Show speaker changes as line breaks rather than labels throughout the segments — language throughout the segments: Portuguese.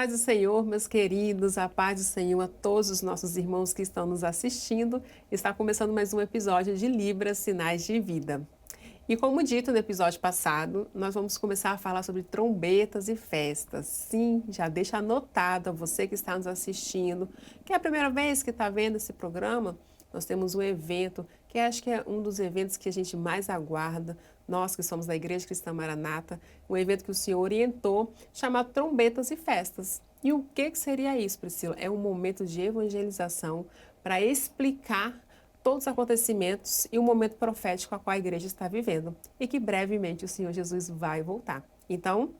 paz do Senhor, meus queridos, a paz do Senhor a todos os nossos irmãos que estão nos assistindo. Está começando mais um episódio de Libras, Sinais de Vida. E como dito no episódio passado, nós vamos começar a falar sobre trombetas e festas. Sim, já deixa anotado a você que está nos assistindo, que é a primeira vez que está vendo esse programa. Nós temos um evento, que acho que é um dos eventos que a gente mais aguarda, nós que somos da Igreja Cristã Maranata, um evento que o Senhor orientou, chamado Trombetas e Festas. E o que seria isso, Priscila? É um momento de evangelização para explicar todos os acontecimentos e o momento profético a qual a igreja está vivendo e que brevemente o Senhor Jesus vai voltar. Então,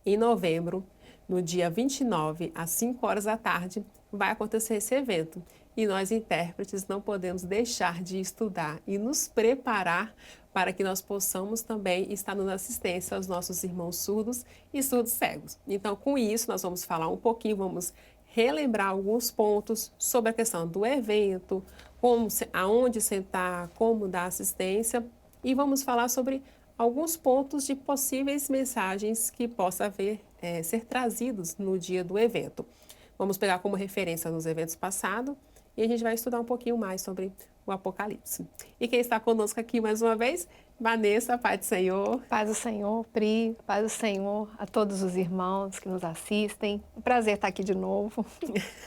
em novembro, no dia 29, às 5 horas da tarde, vai acontecer esse evento. E nós, intérpretes, não podemos deixar de estudar e nos preparar para que nós possamos também estar dando assistência aos nossos irmãos surdos e surdos cegos. Então, com isso, nós vamos falar um pouquinho, vamos relembrar alguns pontos sobre a questão do evento, aonde sentar, como dar assistência, e vamos falar sobre alguns pontos de possíveis mensagens que possa ser trazidos no dia do evento. Vamos pegar como referência nos eventos passados e a gente vai estudar um pouquinho mais sobre o Apocalipse. E quem está conosco aqui mais uma vez, Vanessa, paz do Senhor.
Paz do Senhor, Pri, paz do Senhor a todos os irmãos que nos assistem. Um prazer estar aqui de novo.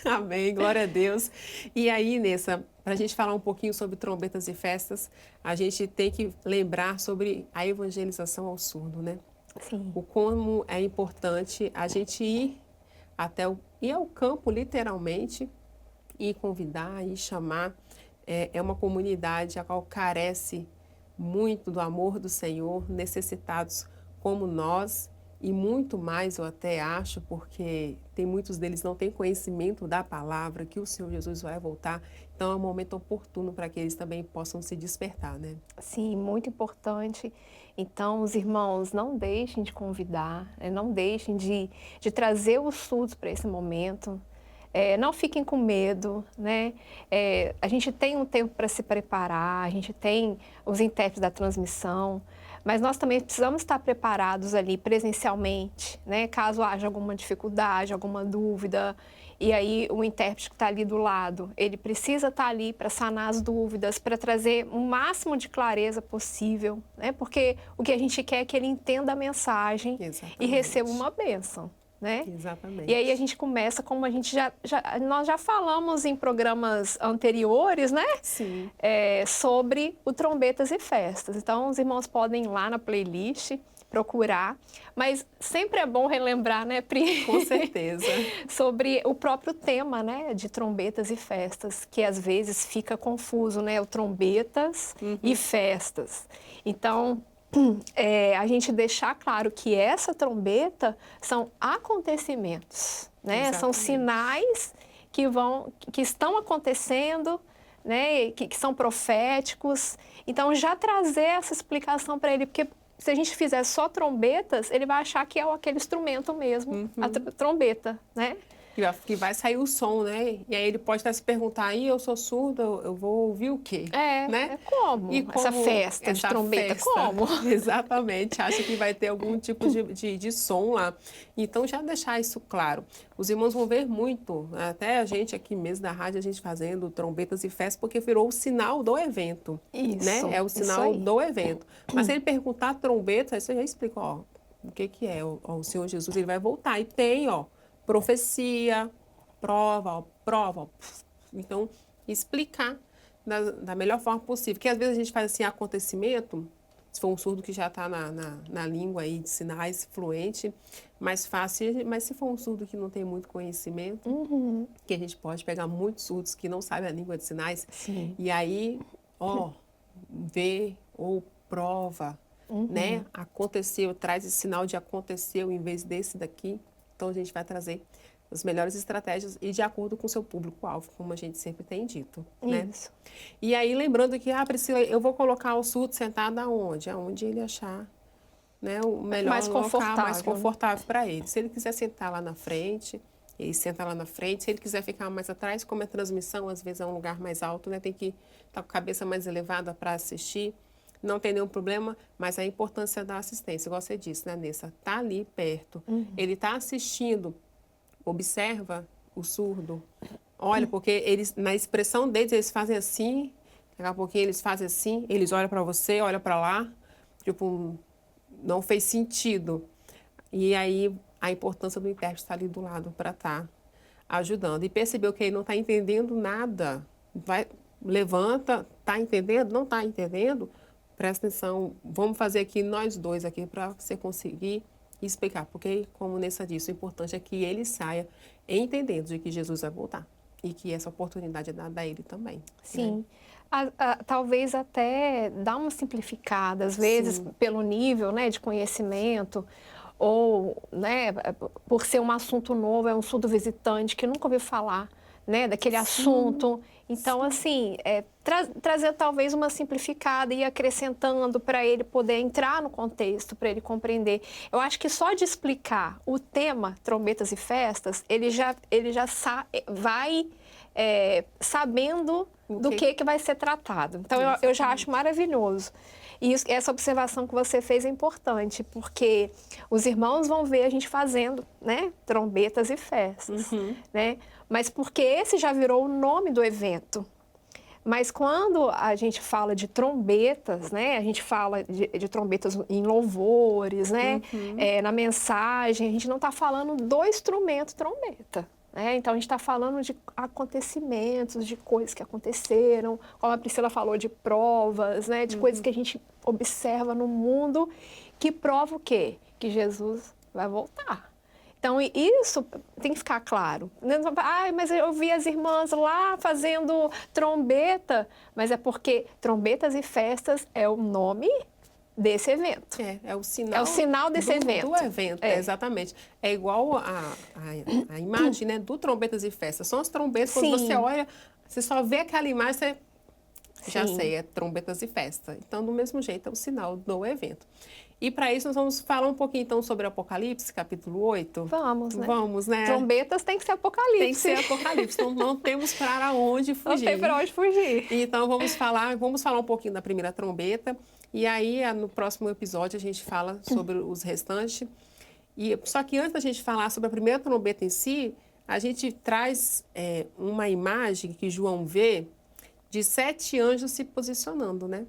Amém, glória a Deus. E aí, Nessa, para a gente falar um pouquinho sobre trombetas e festas, a gente tem que lembrar sobre a evangelização ao surdo, né?
Sim.
O como é importante a gente ir ao campo, literalmente, e convidar e chamar. É uma comunidade a qual carece muito do amor do Senhor, necessitados como nós e muito mais, eu até acho, porque muitos deles não têm conhecimento da palavra, que o Senhor Jesus vai voltar. Então é um momento oportuno para que eles também possam se despertar, né?
Sim, muito importante. Então, os irmãos, não deixem de convidar, não deixem de trazer os surdos para esse momento. Não fiquem com medo, né? A gente tem um tempo para se preparar, a gente tem os intérpretes da transmissão, mas nós também precisamos estar preparados ali presencialmente, né? Caso haja alguma dificuldade, alguma dúvida, e aí o intérprete que está ali do lado, ele precisa estar ali para sanar as dúvidas, para trazer o máximo de clareza possível, né? Porque o que a gente quer é que ele entenda a mensagem.
Exatamente.
E receba uma bênção. Né?
Exatamente.
E aí a gente começa, como a gente nós já falamos em programas anteriores, né?
Sim.
Sobre o Trombetas e Festas. Então, os irmãos podem ir lá na playlist, procurar. Mas sempre é bom relembrar, né, Pri?
Com certeza.
Sobre o próprio tema, né, de trombetas e festas, que às vezes fica confuso, né? O trombetas e festas. Então, a gente deixar claro que essa trombeta são acontecimentos, né?
Exatamente.
São sinais que estão acontecendo, né? Que são proféticos. Então, já trazer essa explicação para ele, porque se a gente fizer só trombetas, ele vai achar que é aquele instrumento mesmo, a trombeta, né?
Que vai sair o som, né? E aí ele pode estar se perguntar, eu sou surdo, eu vou ouvir o quê? Né?
Como? Essa festa de trombeta, como?
Exatamente, acha que vai ter algum tipo de som lá. Então, já deixar isso claro. Os irmãos vão ver muito, até a gente aqui mesmo da rádio, a gente fazendo trombetas e festas, porque virou o sinal do evento.
Isso,
né? É o sinal do evento. Mas se ele perguntar trombeta, aí você já explica, ó, o que é? O Senhor Jesus, ele vai voltar. E tem, ó, profecia, prova. Então, explicar da melhor forma possível. Porque às vezes a gente faz assim, acontecimento, se for um surdo que já está na língua aí de sinais, fluente, mais fácil. Mas se for um surdo que não tem muito conhecimento, que a gente pode pegar muitos surdos que não sabem a língua de sinais,
Sim.
E aí, ó, vê ou prova, né? Aconteceu, traz esse sinal de aconteceu em vez desse daqui. Então, a gente vai trazer as melhores estratégias e de acordo com o seu público-alvo, como a gente sempre tem dito, né?
Isso.
E aí, lembrando que, Priscila, eu vou colocar o surdo sentado aonde? Aonde ele achar, né, o melhor
mais
local, mais
confortável,
confortável para ele. Se ele quiser sentar lá na frente, ele senta lá na frente. Se ele quiser ficar mais atrás, como é transmissão, às vezes é um lugar mais alto, né? Tem que estar com a cabeça mais elevada para assistir. Não tem nenhum problema, mas a importância da assistência, igual você disse, né, Nessa? Tá ali perto. Ele está assistindo observa o surdo. Olha, porque eles, na expressão deles, eles fazem assim, daqui a pouquinho eles fazem assim, eles olham para você, olham para lá, tipo, não fez sentido. E aí a importância do intérprete estar ali do lado para estar ajudando. E percebeu que ele não está entendendo nada. Vai, levanta, está entendendo? Não está entendendo? Presta atenção, vamos fazer aqui nós dois aqui para você conseguir explicar. Porque, como Nessa disse, o importante é que ele saia entendendo de que Jesus vai voltar. E que essa oportunidade é dada a ele também.
Sim.
Né?
Talvez até dar uma simplificada, às vezes
Sim.
pelo nível, né, de conhecimento, ou, né, por ser um assunto novo, é um surdo visitante que nunca ouviu falar, né, daquele assunto. Então, assim, trazer talvez uma simplificada e ir acrescentando para ele poder entrar no contexto, para ele compreender. Eu acho que só de explicar o tema trombetas e festas, ele já vai sabendo do que vai ser tratado. Então, eu já acho maravilhoso. E essa observação que você fez é importante, porque os irmãos vão ver a gente fazendo, né, trombetas e festas, né? Mas porque esse já virou o nome do evento. Mas quando a gente fala de trombetas, né, a gente fala de trombetas em louvores, né, na mensagem, a gente não está falando do instrumento trombeta. Então, a gente está falando de acontecimentos, de coisas que aconteceram, como a Priscila falou, de provas, né, de coisas que a gente observa no mundo, que prova o quê? Que Jesus vai voltar. Então, isso tem que ficar claro. Mas eu vi as irmãs lá fazendo trombeta, mas é porque trombetas e festas é o nome desse evento.
É o sinal.
É o sinal desse evento.
Do evento, exatamente. É igual a imagem, né, do trombetas e festas. São as trombetas, quando você olha, você só vê aquela imagem, você já sei, é trombetas e festa. Então, do mesmo jeito, é o sinal do evento. E para isso, nós vamos falar um pouquinho, então, sobre Apocalipse, capítulo 8.
Vamos, né?
Vamos, né?
Trombetas tem que ser Apocalipse.
Tem que ser Apocalipse, então não temos para onde fugir.
Não tem para onde fugir.
Então, vamos falar um pouquinho da primeira trombeta. E aí, no próximo episódio, a gente fala sobre os restantes. Só que antes da gente falar sobre a primeira trombeta em si, a gente traz uma imagem que João vê de 7 anjos se posicionando, né?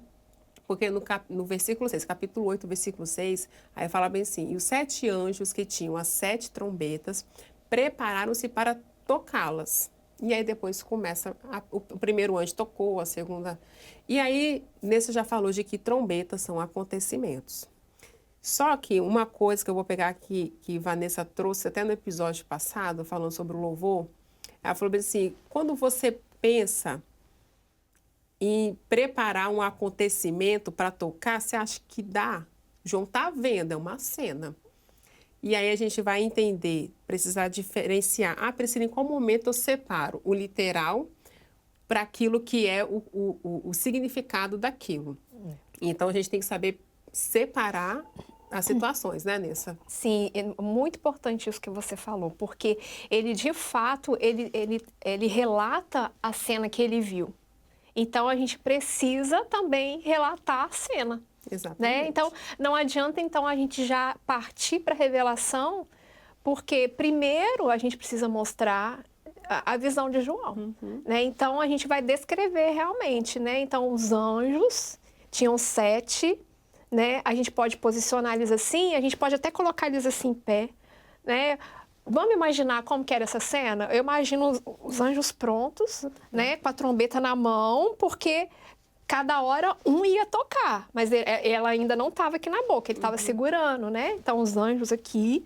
Porque no versículo 6, capítulo 8, versículo 6, aí fala bem assim: e os 7 anjos que tinham as 7 trombetas prepararam-se para tocá-las. E aí depois começa, o primeiro anjo tocou, a segunda. E aí, nesse já falou de que trombetas são acontecimentos. Só que uma coisa que eu vou pegar aqui, que Vanessa trouxe até no episódio passado, falando sobre o louvor, ela falou assim: quando você pensa em preparar um acontecimento para tocar, você acha que dá? João está vendo, é uma cena. E aí a gente vai entender, precisar diferenciar. Priscila, em qual momento eu separo o literal para aquilo que é o significado daquilo? Então, a gente tem que saber separar as situações, né, Nessa?
Sim, é muito importante isso que você falou, porque ele, de fato, ele relata a cena que ele viu. Então, a gente precisa também relatar a cena.
Exatamente.
Né? Então, não adianta, então, a gente já partir para a revelação, porque primeiro a gente precisa mostrar a visão de João. Né? Então, a gente vai descrever realmente. Né? Então, os anjos tinham 7, né? A gente pode posicionar eles assim, a gente pode até colocar eles assim em pé. Né? Vamos imaginar como que era essa cena? Eu imagino os anjos prontos, né, com a trombeta na mão, porque cada hora um ia tocar, mas ela ainda não estava aqui na boca, ele estava segurando, né? Então, os anjos aqui,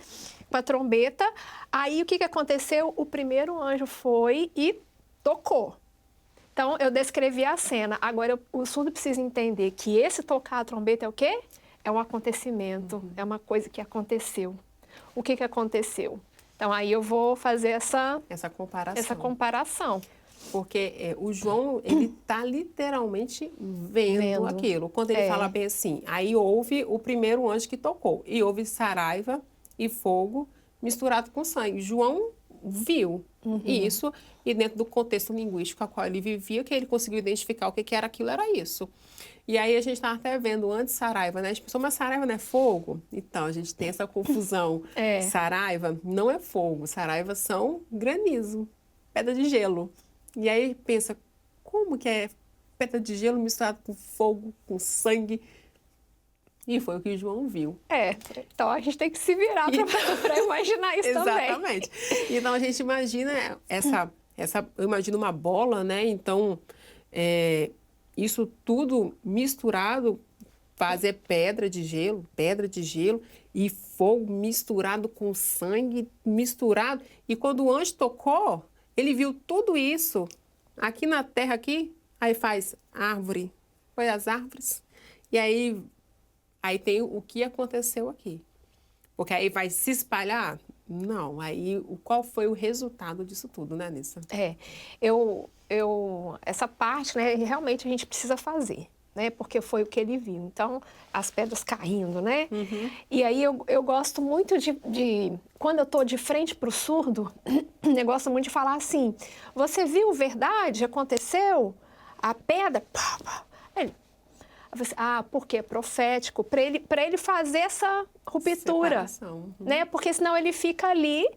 com a trombeta. Aí, o que aconteceu? O primeiro anjo foi e tocou. Então, eu descrevi a cena. Agora, o surdo precisa entender que esse tocar a trombeta é o quê? É um acontecimento, é uma coisa que aconteceu. O que aconteceu? Então, aí eu vou fazer essa comparação.
Porque o João, ele está literalmente vendo aquilo. Quando ele fala bem assim, aí houve o primeiro anjo que tocou. E houve saraiva e fogo misturado com sangue. João viu. E dentro do contexto linguístico a qual ele vivia, que ele conseguiu identificar o que era aquilo, era isso. E aí a gente estava até vendo antes Saraiva, né? A gente pensou, mas Saraiva não é fogo? Então, a gente tem essa confusão. Saraiva não é fogo, Saraiva são granizo, pedra de gelo. E aí pensa, como que é pedra de gelo misturado com fogo, com sangue? E foi o que o João viu.
Então a gente tem que se virar para imaginar isso também.
Exatamente. Então a gente imagina eu imagino uma bola, né? Então, isso tudo misturado, fazer pedra de gelo e fogo misturado com sangue, misturado. E quando o anjo tocou, ele viu tudo isso aqui na terra, aqui, aí faz árvore, foi as árvores. E aí tem o que aconteceu aqui. Porque aí vai se espalhar? Não. Aí qual foi o resultado disso tudo, né, Anissa?
Essa parte, né, realmente a gente precisa fazer, né, porque foi o que ele viu. Então, as pedras caindo, né? E aí eu gosto muito quando eu estou de frente para o surdo, eu gosto muito de falar assim, você viu verdade? Aconteceu? A pedra... Ele, porque é profético, para ele fazer essa ruptura, né? Porque senão ele fica ali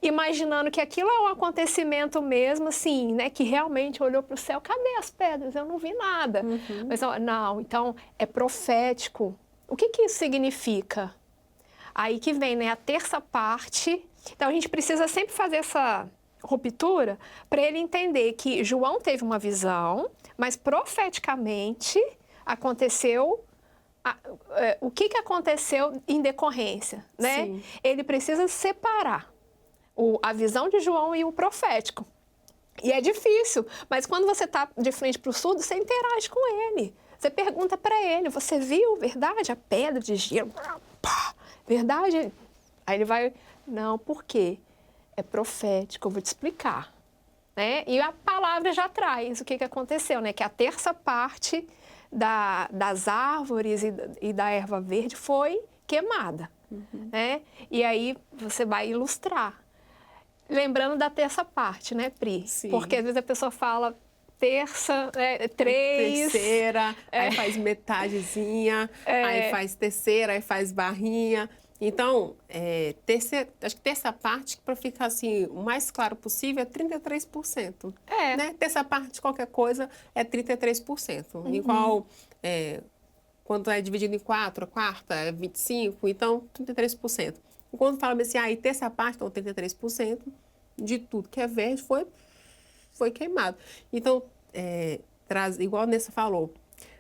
imaginando que aquilo é um acontecimento mesmo, assim, né? Que realmente olhou para o céu, cadê as pedras? Eu não vi nada. Mas não, então é profético. O que isso significa? Aí que vem, né, a terça parte. Então a gente precisa sempre fazer essa ruptura para ele entender que João teve uma visão, mas profeticamente aconteceu, o que aconteceu em decorrência, né?
Sim.
Ele precisa separar a visão de João e o profético. E é difícil, mas quando você está de frente para o surdo, você interage com ele. Você pergunta para ele, você viu, verdade? A pedra de gelo, verdade? Aí ele vai, não, por quê? É profético, eu vou te explicar. Né? E a palavra já traz o que aconteceu, né? Que a terça parte das árvores e da erva verde foi queimada, né? E aí você vai ilustrar. Lembrando da terça parte, né, Pri?
Sim.
Porque às vezes a pessoa fala terça, três...
Terceira, aí faz metadezinha, aí faz terceira, aí faz barrinha. Então, acho que terça parte, para ficar assim, o mais claro possível, é 33%. Né? Terça parte, qualquer coisa, é 33%. Igual, quando é dividido em 4, a quarta é 25%, então 33%. E quando fala assim, aí terça parte, então 33% de tudo que é verde foi queimado. Então, igual a Nessa falou,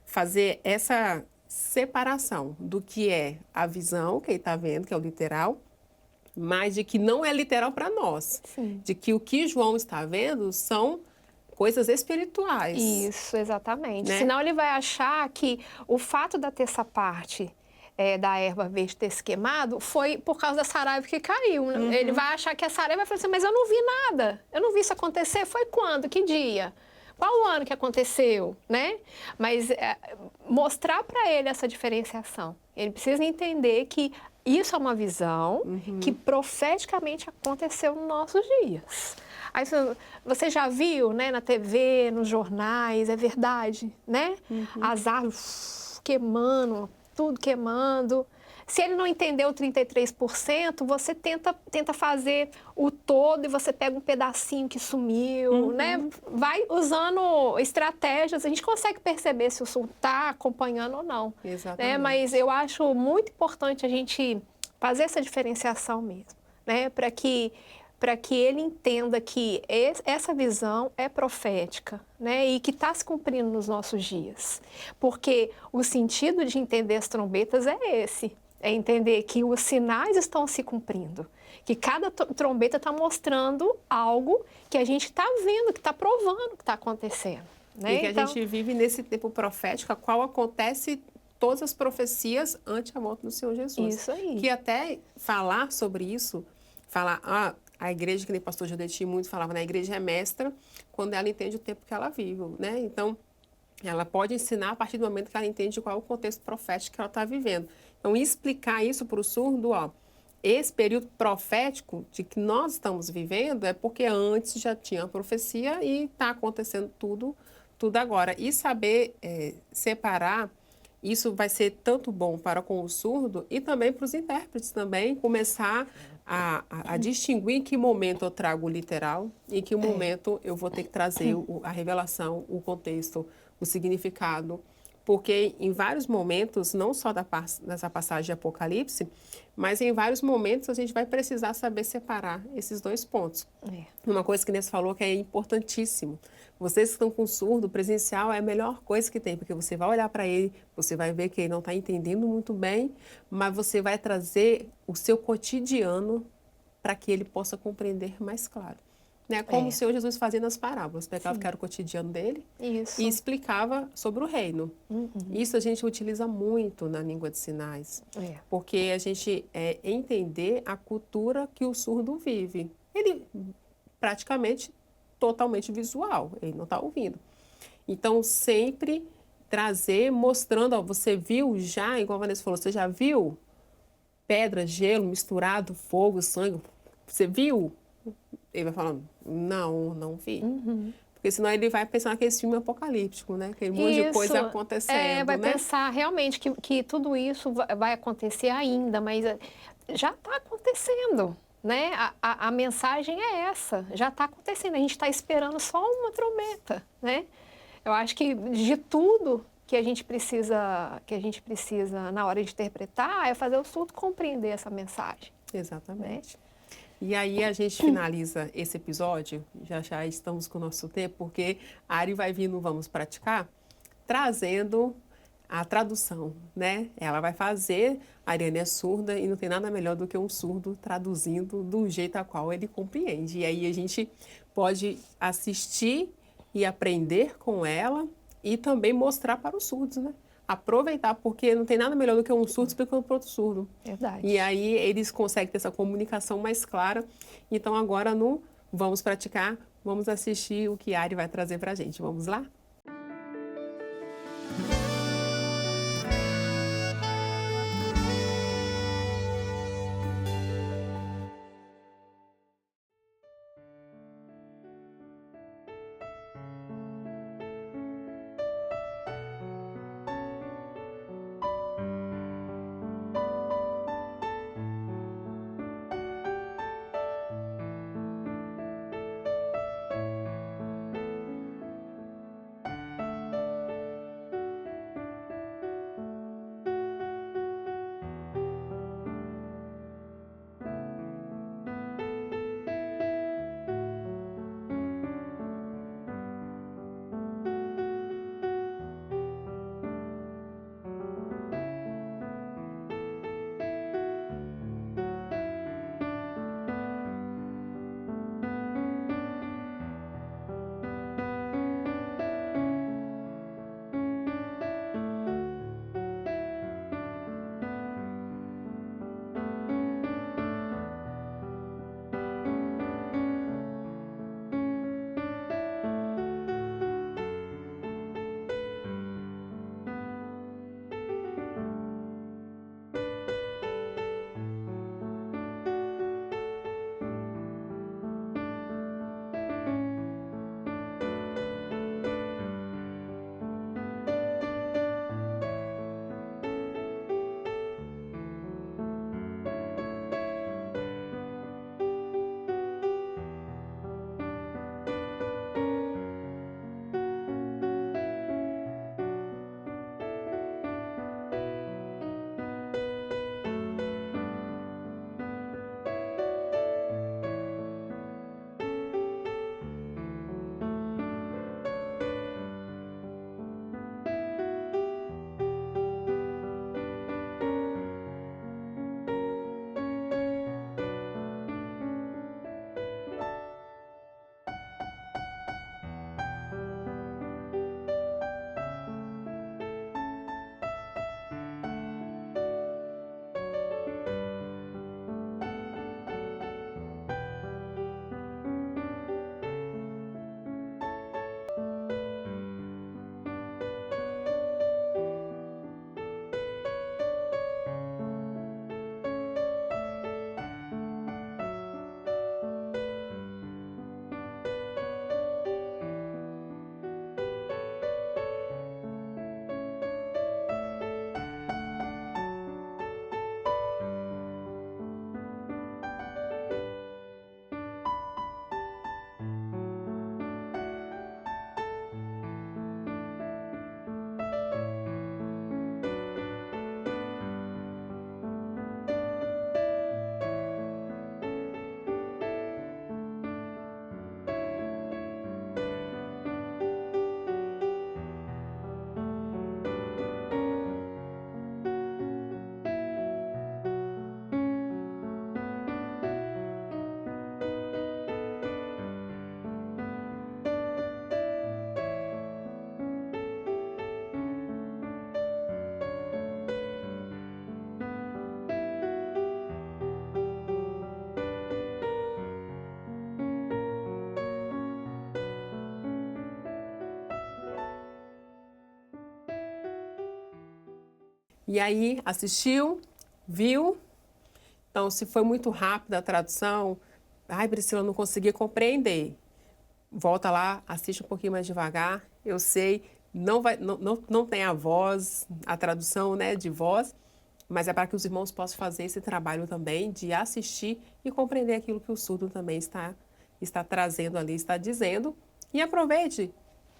fazer essa separação do que é a visão, que ele está vendo, que é o literal, mas de que não é literal para nós.
Sim.
De que o que João está vendo são coisas espirituais.
Isso, exatamente.
Né?
Senão ele vai achar que o fato da terça parte da erva verde ter se queimado foi por causa da saraiva que caiu. Ele vai achar que a saraiva vai falar assim, mas eu não vi nada, eu não vi isso acontecer. Foi quando? Que dia? Qual o ano que aconteceu, né? Mas mostrar para ele essa diferenciação. Ele precisa entender que isso é uma visão que profeticamente aconteceu nos nossos dias. Aí você já viu, né, na TV, nos jornais, é verdade, né? As árvores queimando, tudo queimando. Se ele não entendeu 33%, você tenta fazer o todo e você pega um pedacinho que sumiu, né? Vai usando estratégias, a gente consegue perceber se o surdo está acompanhando ou não.
Exatamente.
Né? Mas eu acho muito importante a gente fazer essa diferenciação mesmo, né? Para que ele entenda que essa visão é profética, né? E que está se cumprindo nos nossos dias. Porque o sentido de entender as trombetas é esse. É entender que os sinais estão se cumprindo, que cada trombeta está mostrando algo que a gente está vendo, que está provando que está acontecendo. Né?
E que a gente vive nesse tempo profético, a qual acontece todas as profecias ante a morte do Senhor Jesus.
Isso aí.
Que até falar sobre isso, a igreja, que nem o pastor Jodeti muito falava, né? A igreja é mestra quando ela entende o tempo que ela vive, né? Então, ela pode ensinar a partir do momento que ela entende qual é o contexto profético que ela está vivendo. Então, explicar isso para o surdo, esse período profético de que nós estamos vivendo é porque antes já tinha a profecia e está acontecendo tudo agora. E saber separar, isso vai ser tanto bom para com o surdo e também para os intérpretes também, começar a distinguir em que momento eu trago o literal e em que momento eu vou ter que trazer a revelação, o contexto, o significado. Porque em vários momentos, não só nessa passagem de Apocalipse, mas em vários momentos a gente vai precisar saber separar esses dois pontos. Uma coisa que Inês falou que é importantíssimo. Vocês que estão com surdo, presencial é a melhor coisa que tem, porque você vai olhar para ele, você vai ver que ele não está entendendo muito bem, mas você vai trazer o seu cotidiano para que ele possa compreender mais claro. Né? Como o Senhor Jesus fazia nas parábolas, pegava o que era o cotidiano dele e explicava sobre o reino. Isso a gente utiliza muito na língua de sinais, porque a gente entender a cultura que o surdo vive. Ele praticamente totalmente visual, ele não está ouvindo. Então, sempre trazer, mostrando, ó, você viu já, igual a Vanessa falou, você já viu pedra, gelo misturado, fogo, sangue? Você viu? Ele vai falando, não vi. Porque senão ele vai pensar naquele filme apocalíptico, né? Aquele monte de coisa acontecendo,
vai
né?
pensar realmente que tudo isso vai acontecer ainda, mas já está acontecendo, né? A mensagem é essa, já está acontecendo. A gente está esperando só uma trombeta, né? Eu acho que de tudo que a gente precisa na hora de interpretar é fazer o surdo compreender essa mensagem.
Exatamente. Né? E aí a gente finaliza esse episódio, já estamos com o nosso tempo, porque a Ari vai vir no Vamos Praticar, trazendo a tradução, né? Ela vai fazer, a Ariane é surda e não tem nada melhor do que um surdo traduzindo do jeito a qual ele compreende. E aí a gente pode assistir e aprender com ela e também mostrar para os surdos, né? Aproveitar, porque não tem nada melhor do que um surdo explicando para outro surdo.
Verdade.
E aí eles conseguem ter essa comunicação mais clara. Então agora no Vamos Praticar, vamos assistir o que a Ari vai trazer para a gente. Vamos lá? E aí, assistiu, viu. Então, se foi muito rápida a tradução, ai, Priscila, não consegui compreender. Volta lá, assiste um pouquinho mais devagar. Eu sei, não tem a voz, a tradução, né, de voz, mas é para que os irmãos possam fazer esse trabalho também de assistir e compreender aquilo que o surdo também está trazendo ali, está dizendo. E aproveite,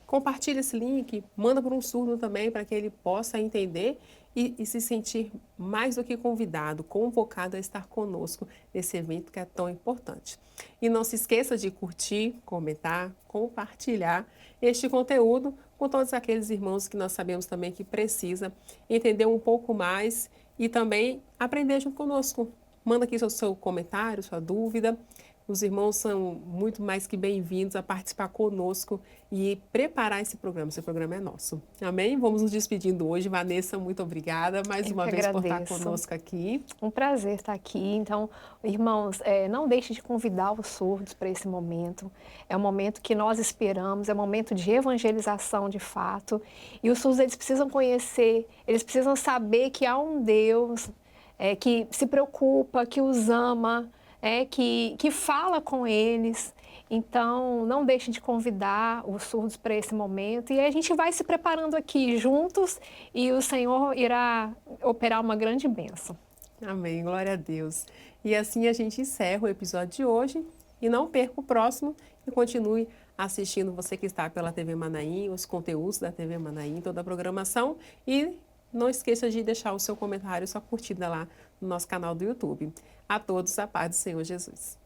compartilhe esse link, manda para um surdo também para que ele possa entender e se sentir mais do que convidado, convocado a estar conosco nesse evento que é tão importante. E não se esqueça de curtir, comentar, compartilhar este conteúdo com todos aqueles irmãos que nós sabemos também que precisa entender um pouco mais e também aprender junto conosco. Manda aqui seu comentário, sua dúvida. Os irmãos são muito mais que bem-vindos a participar conosco e preparar esse programa. Esse programa é nosso. Amém? Vamos nos despedindo hoje. Vanessa, muito obrigada mais uma vez por estar conosco aqui.
Um prazer estar aqui. Então, irmãos, não deixe de convidar os surdos para esse momento. É um momento que nós esperamos, é um momento de evangelização de fato. E os surdos, eles precisam conhecer, eles precisam saber que há um Deus que se preocupa, que os ama, que fala com eles. Então, não deixem de convidar os surdos para esse momento. E a gente vai se preparando aqui juntos e o Senhor irá operar uma grande bênção.
Amém, glória a Deus. E assim a gente encerra o episódio de hoje. E não perca o próximo e continue assistindo, você que está pela TV Manaim, os conteúdos da TV Manaim, toda a programação. E não esqueça de deixar o seu comentário, sua curtida lá no nosso canal do YouTube. A todos, a paz do Senhor Jesus.